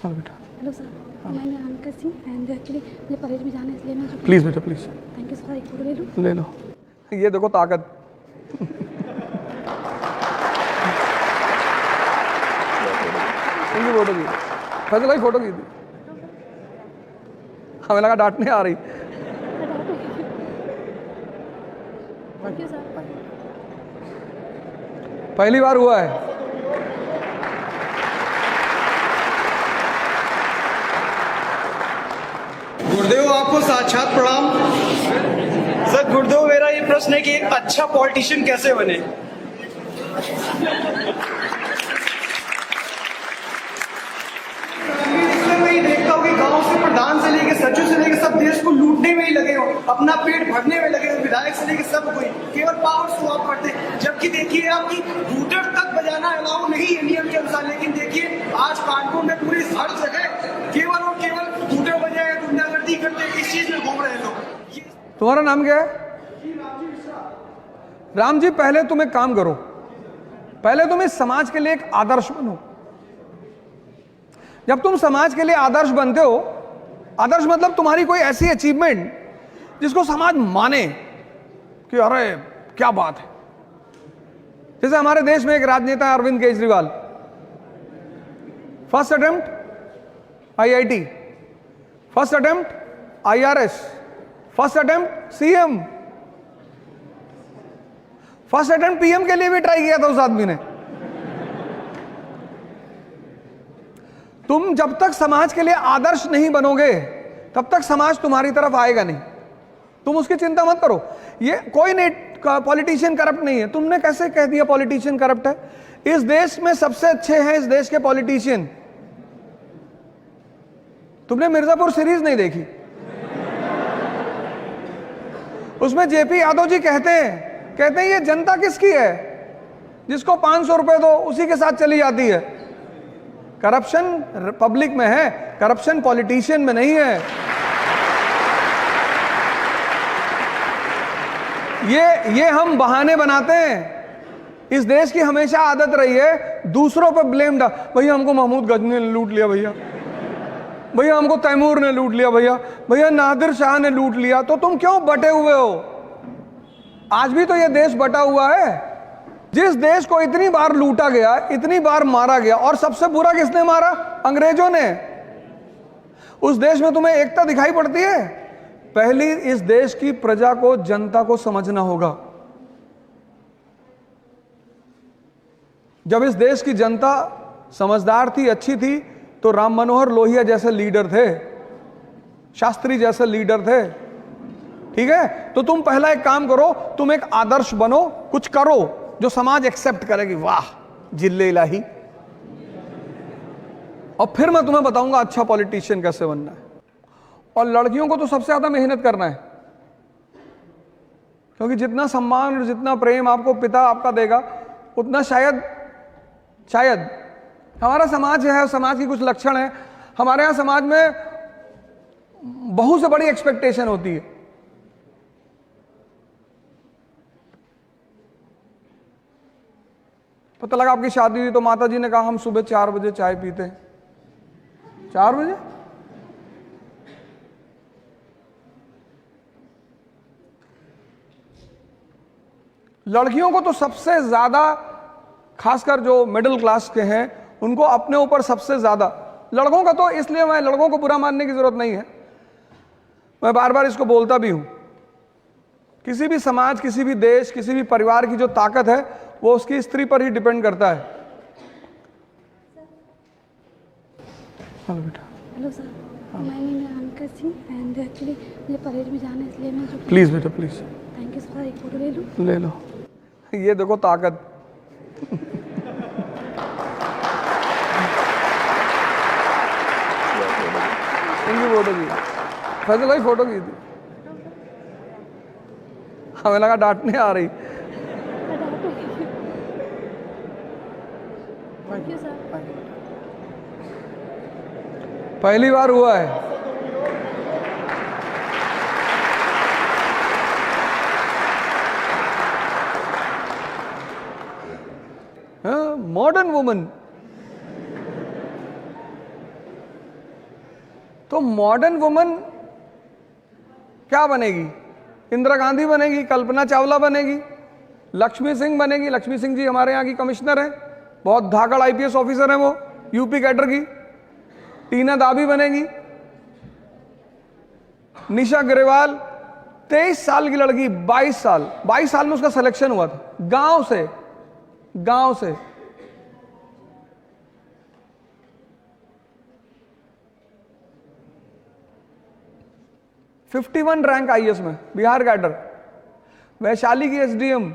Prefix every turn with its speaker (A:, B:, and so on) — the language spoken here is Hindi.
A: हाँ बेटा।
B: हेलो सर, मैंने अनका सिंह एंड एक्चुअली मुझे परहेज में जाना है इसलिए मैं
A: प्लीज़ बेटा प्लीज़
B: थैंक यू सर। एक फोटो ले लूँ?
A: ले लो। ये देखो ताकत। इनकी फोटो की फैसला की फोटो की थी, हमें लगा डांटने आ रही।
B: Thank you sir.
A: पहली बार हुआ है।
C: गुरुदेव आपको साक्षात प्रणाम। सर गुरुदेव, मेरा ये प्रश्न है कि एक अच्छा पॉलिटिशियन कैसे बने? मैं ही देखता हूँ कि गांव से प्रधान से लेके सचिव से लेके सब देश को लूटने में ही लगे हो, अपना पेट भरने में लगे हो, विधायक से लेके सब कोई केवल पावर स्वैप करते हैं। जबकि देखिए आपकी बूटर तक बजाना अलाउ नहीं है नियम के अनुसार, लेकिन देखिए आज कानपुर में पूरी हर जगह केवल और केवल बूटर बजाए गुंडागर्दी करते, इस चीज में घूम रहे लोग।
A: तुम्हारा नाम क्या है? राम जी, पहले तुम एक काम करो, पहले तुम इस समाज के लिए एक आदर्श बनो। जब तुम समाज के लिए आदर्श बनते हो, आदर्श मतलब तुम्हारी कोई ऐसी अचीवमेंट जिसको समाज माने कि अरे क्या बात है। जैसे हमारे देश में एक राजनेता है Arvind Kejriwal, first attempt IIT, first attempt IRS, first attempt CM, first attempt PM के लिए भी ट्राई किया था उस आदमी ने। तुम जब तक समाज के लिए आदर्श नहीं बनोगे तब तक समाज तुम्हारी तरफ आएगा नहीं। तुम उसकी चिंता मत करो। ये कोई नहीं पॉलिटिशियन करप्ट नहीं है। तुमने कैसे कह दिया पॉलिटिशियन करप्ट है? इस देश में सबसे अच्छे हैं इस देश के पॉलिटिशियन। तुमने मिर्जापुर सीरीज नहीं देखी? उसमें जेपी यादव जी कहते हैं ये जनता किसकी है? जिसको 500 रुपए दो उसी के साथ चली जाती है। करप्शन पब्लिक में है, करप्शन पॉलिटिशियन में नहीं है। ये हम बहाने बनाते हैं। इस देश की हमेशा आदत रही है दूसरों पर ब्लेम डाल। भैया हमको महमूद गजनी ने लूट लिया, भैया हमको तैमूर ने लूट लिया, भैया नादिर शाह ने लूट लिया। तो तुम क्यों बटे हुए हो? आज भी तो ये देश बटा हुआ है। जिस देश को इतनी बार लूटा गया, इतनी बार मारा गया, और सबसे बुरा किसने मारा? अंग्रेजों ने। उस देश में तुम्हें एकता दिखाई पड़ती है? पहली इस देश की प्रजा को, जनता को समझना होगा। जब इस देश की जनता समझदार थी, अच्छी थी, तो राम मनोहर लोहिया जैसे लीडर थे, शास्त्री जैसे लीडर थे। ठीक है, तो तुम पहला एक काम करो, तुम एक आदर्श बनो, कुछ करो जो समाज एक्सेप्ट करेगी। वाह जिल्ले इलाही। और फिर मैं तुम्हें बताऊंगा अच्छा पॉलिटिशियन कैसे बनना है। और लड़कियों को तो सबसे ज्यादा मेहनत करना है, क्योंकि जितना सम्मान और जितना प्रेम आपको पिता आपका देगा, उतना शायद हमारा समाज है, समाज की कुछ लक्षण है। हमारे यहां समाज में बहू से बड़ी एक्सपेक्टेशन होती है। पता लगा आपकी शादी हुई तो माता जी ने कहा हम सुबह 4 बजे चाय पीते हैं। 4 बजे? लड़कियों को तो सबसे ज्यादा, खासकर जो मिडिल क्लास के हैं, उनको अपने ऊपर सबसे ज्यादा। लड़कों का तो इसलिए, मैं लड़कों को बुरा मानने की जरूरत नहीं है, मैं बार बार इसको बोलता भी हूं। किसी भी समाज, किसी भी देश, किसी भी परिवार की जो ताकत है वो उसकी स्त्री पर ही डिपेंड करता है। हेलो बेटा।
B: हेलो सर, मैंने अनका सिंह एंड एक्चुअली मुझे परहेज में जाना है इसलिए मैं
A: प्लीज बेटा प्लीज
B: थैंक यू सर। एक फोटो ले लूँ?
A: ले लो। ये देखो ताकत। इनकी फोटो की फैसला की फोटो की थी, हमें लगा डांटने आ रही।
B: Thank you sir.
A: पहली बार हुआ है। Modern woman. तो मॉडर्न वुमन क्या बनेगी? इंदिरा गांधी बनेगी, कल्पना चावला बनेगी, लक्ष्मी सिंह बनेगी। लक्ष्मी सिंह जी हमारे यहाँ की कमिश्नर है, बहुत धाकड़ आईपीएस ऑफिसर है वो, यूपी कैडर की। टीना दाबी बनेगी। निशा ग्रेवाल 23 साल की लड़की, 22 साल में उसका सिलेक्शन हुआ था, गांव से 51 रैंक आईएएस में, बिहार कैडर। वैशाली की एसडीएम